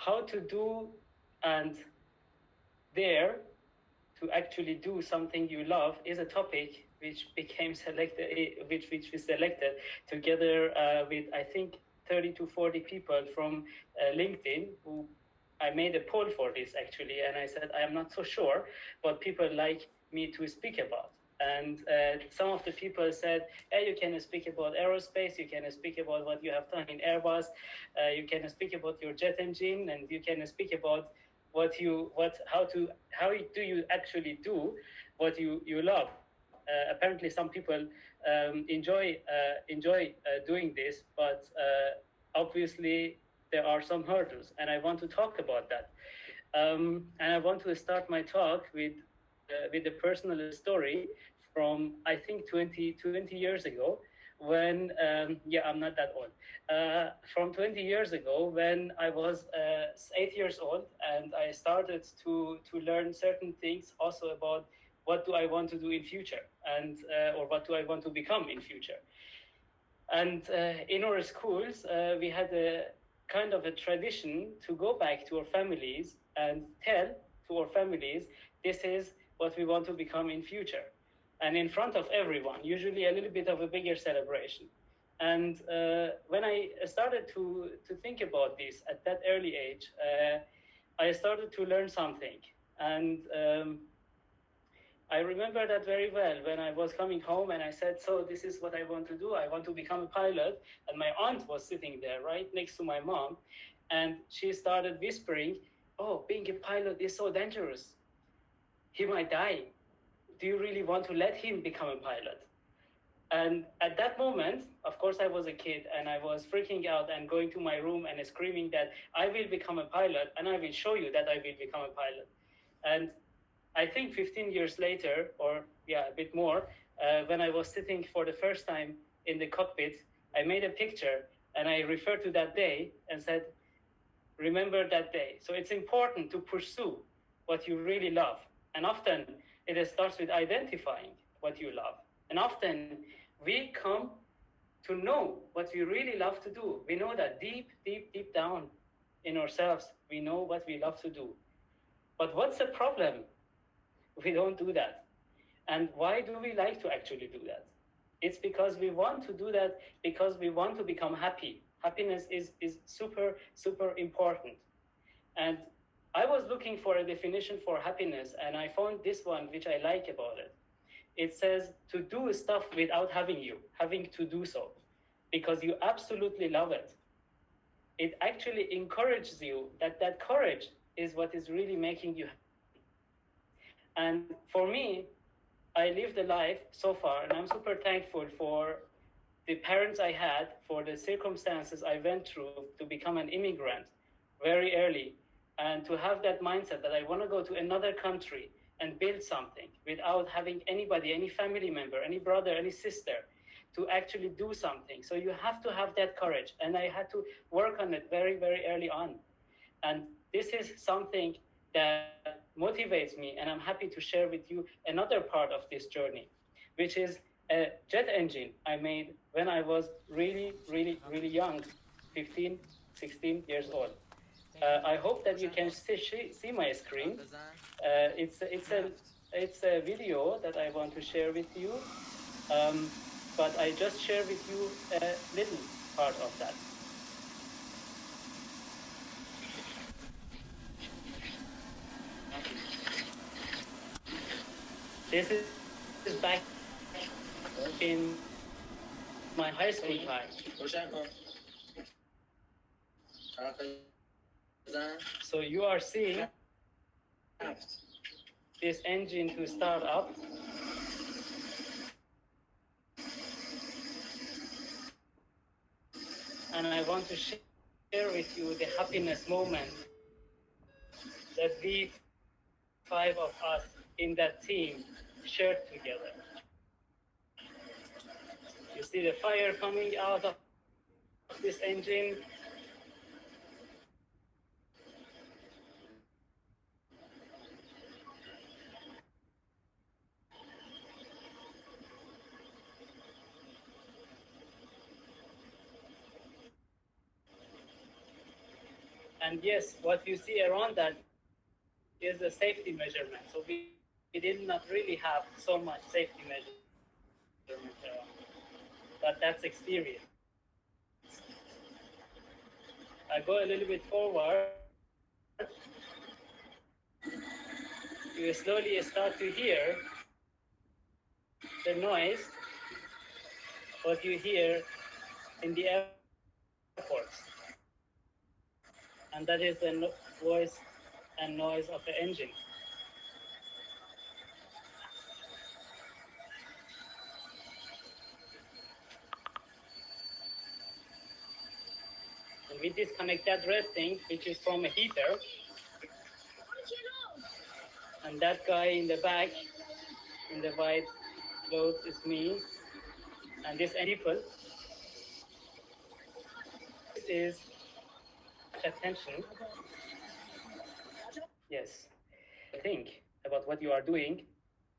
how to do and dare to actually do something you love is a topic which became selected, which we selected together with, I think, 30 to 40 people from LinkedIn, who I made a poll for this actually, and I said I am not so sure what people like me to speak about. And some of the people said, hey, you can speak about aerospace, you can speak about what you have done in Airbus, you can speak about your jet engine, and you can speak about how do you actually do what you love. Apparently, some people enjoy doing this, but obviously there are some hurdles, and I want to talk about that. And I want to start my talk with a personal story from, I think, 20 years ago, when I'm not that old, from 20 years ago, when I was 8 years old, and I started to learn certain things also about what do I want to do in future, and or what do I want to become in future. And in our schools, we had a kind of a tradition to go back to our families and tell to our families, this is what we want to become in future, and in front of everyone, usually a little bit of a bigger celebration. And when I started to think about this at that early age, I started to learn something. And I remember that very well when I was coming home and I said, so this is what I want to do. I want to become a pilot. And my aunt was sitting there right next to my mom. And she started whispering, oh, being a pilot is so dangerous. He might die. Do you really want to let him become a pilot? And at that moment, of course, I was a kid and I was freaking out and going to my room and screaming that I will become a pilot and I will show you that I will become a pilot. And I think 15 years later, or a bit more, when I was sitting for the first time in the cockpit, I made a picture and I referred to that day and said, remember that day. So it's important to pursue what you really love. And often it starts with identifying what you love. And often we come to know what we really love to do. We know that deep, deep, deep down in ourselves, we know what we love to do. But what's the problem? We don't do that. And why do we like to actually do that? It's because we want to do that because we want to become happy. Happiness is super, super important. And I was looking for a definition for happiness, and I found this one, which I like about it. It says to do stuff without having to do so, because you absolutely love it. It actually encourages you, that courage is what is really making you happy. And for me, I lived a life so far, and I'm super thankful for the parents I had, for the circumstances I went through to become an immigrant very early, and to have that mindset that I want to go to another country and build something without having anybody, any family member, any brother, any sister, to actually do something. So you have to have that courage. And I had to work on it very, very early on. And this is something that motivates me, and I'm happy to share with you another part of this journey, which is a jet engine I made when I was really, really, really young, 15, 16 years old. I hope that you can see my screen. It's a video that I want to share with you, but I just share with you a little part of that. This is back in my high school time. So you are seeing this engine to start up. And I want to share with you the happiness moment that we, 5 of us in that team, shared together. You see the fire coming out of this engine. And yes, what you see around that is a safety measurement. So we did not really have so much safety measurement around, but that's experience. I go a little bit forward. You slowly start to hear the noise, what you hear in the airports. And that is the voice and noise of the engine. And we disconnect that red thing, which is from a heater. And that guy in the back, in the white clothes, is me. And this people is attention. Yes. Think about what you are doing,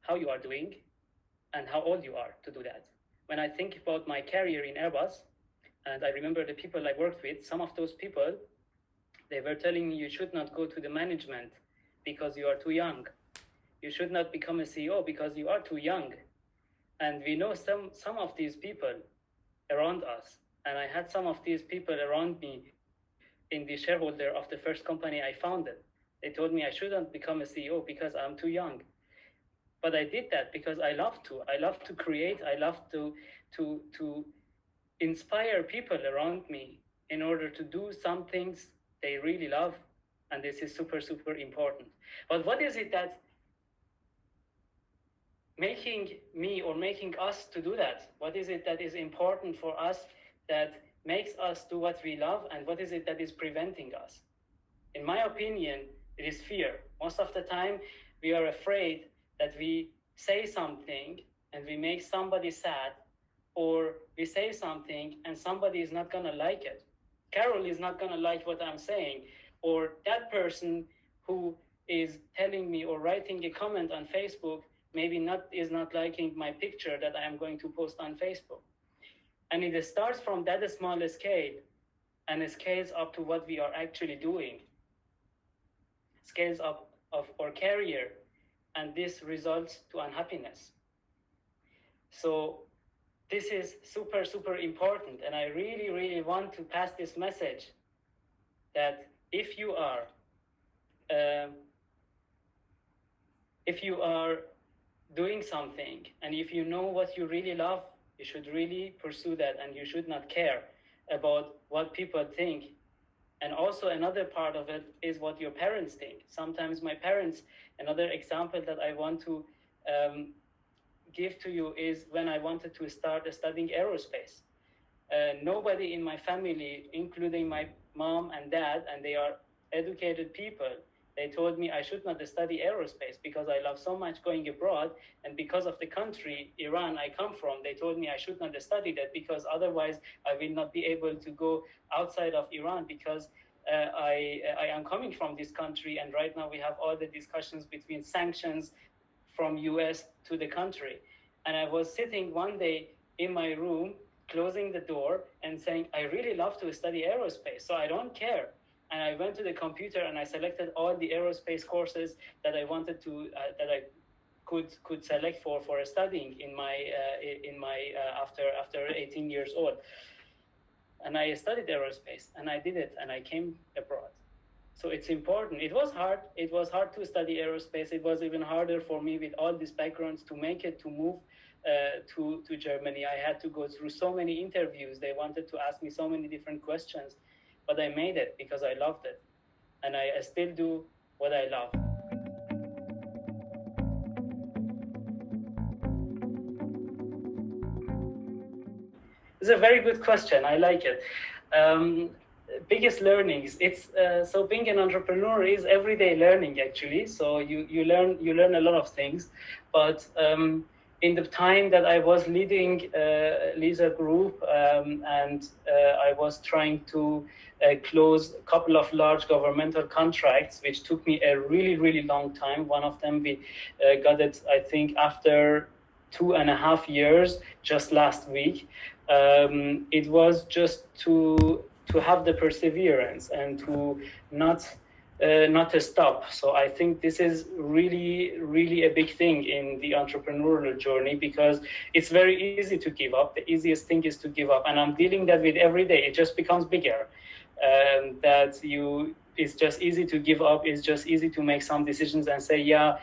how you are doing, and how old you are to do that. When I think about my career in Airbus, and I remember the people I worked with, some of those people, they were telling me you should not go to the management because you are too young. You should not become a CEO because you are too young. And we know some of these people around us. And I had some of these people around me in the shareholder of the first company I founded. They told me I shouldn't become a CEO because I'm too young. But I did that because I love to. I love to create. I love to inspire people around me in order to do some things they really love. And this is super, super important. But what is it that making me or making us to do that? What is it that is important for us that makes us do what we love, and what is it that is preventing us? In my opinion, it is fear. Most of the time, we are afraid that we say something and we make somebody sad, or we say something and somebody is not gonna like it. Carol is not gonna like what I'm saying, or that person who is telling me or writing a comment on Facebook maybe is not liking my picture that I am going to post on Facebook. And it starts from that small scale and it scales up to what we are actually doing. Scales up of our career, and this results to unhappiness. So this is super, super important. And I really, really want to pass this message that if you are doing something, and if you know what you really love, you should really pursue that, and you should not care about what people think. And also another part of it is what your parents think. Sometimes my parents, another example that I want to give to you is when I wanted to start studying aerospace. Nobody in my family, including my mom and dad, and they are educated people, they told me I should not study aerospace because I love so much going abroad, and because of the country, Iran, I come from, they told me I should not study that because otherwise I will not be able to go outside of Iran because I am coming from this country, and right now we have all the discussions between sanctions from US to the country. And I was sitting one day in my room, closing the door and saying, I really love to study aerospace, so I don't care. And I went to the computer and I selected all the aerospace courses that I wanted to, that I could select for studying in my after 18 years old. And I studied aerospace, and I did it, and I came abroad. So it's important. It was hard. It was hard to study aerospace. It was even harder for me with all these backgrounds to make it, to move to Germany. I had to go through so many interviews. They wanted to ask me so many different questions, but I made it because I loved it. And I still do what I love. It's a very good question. I like it. Biggest learnings. It's so being an entrepreneur is everyday learning actually. So you learn a lot of things, but in the time that I was leading Lisa Group and I was trying to close a couple of large governmental contracts, which took me a really, really long time. One of them we got it, I think, after 2.5 years, just last week. It was just to to have the perseverance and to not to stop. So I think this is really a big thing in the entrepreneurial journey, because it's very easy to give up. The easiest thing is to give up, and I'm dealing that with every day. It just becomes bigger. It's just easy to give up. It's just easy to make some decisions and say, yeah,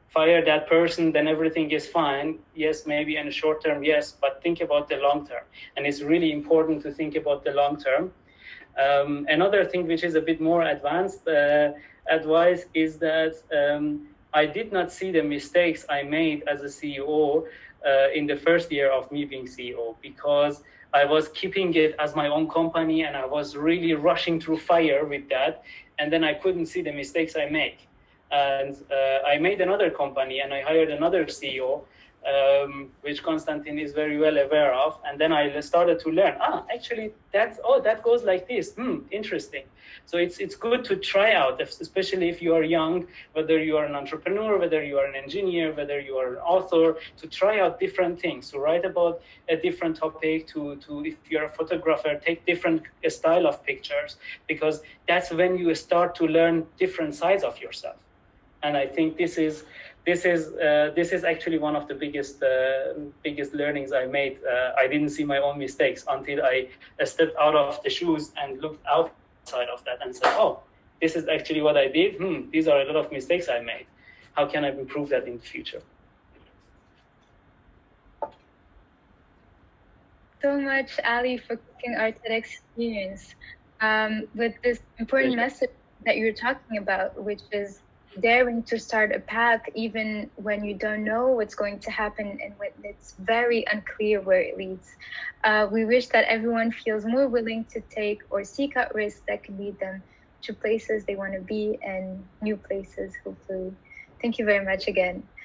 fire that person, then everything is fine. Yes, maybe in the short term, yes, but think about the long term. And it's really important to think about the long term. Another thing which is a bit more advanced advice is that I did not see the mistakes I made as a CEO in the first year of me being CEO, because I was keeping it as my own company and I was really rushing through fire with that. And then I couldn't see the mistakes I make. And I made another company and I hired another CEO, which Konstantin is very well aware of. And then I started to learn, actually, that goes like this. Interesting. So it's good to try out, especially if you are young, whether you are an entrepreneur, whether you are an engineer, whether you are an author, to try out different things, to write about a different topic, to if you're a photographer, take different style of pictures, because that's when you start to learn different sides of yourself. And I think this is actually one of the biggest learnings I made. I didn't see my own mistakes until I stepped out of the shoes and looked outside of that and said, oh, this is actually what I did. These are a lot of mistakes I made. How can I improve that in the future? So much, Ali, for cooking our TEDx experience with this important message that you're talking about, which is daring to start a path even when you don't know what's going to happen and when it's very unclear where it leads. We wish that everyone feels more willing to take or seek out risks that can lead them to places they want to be and new places, hopefully. Thank you very much again.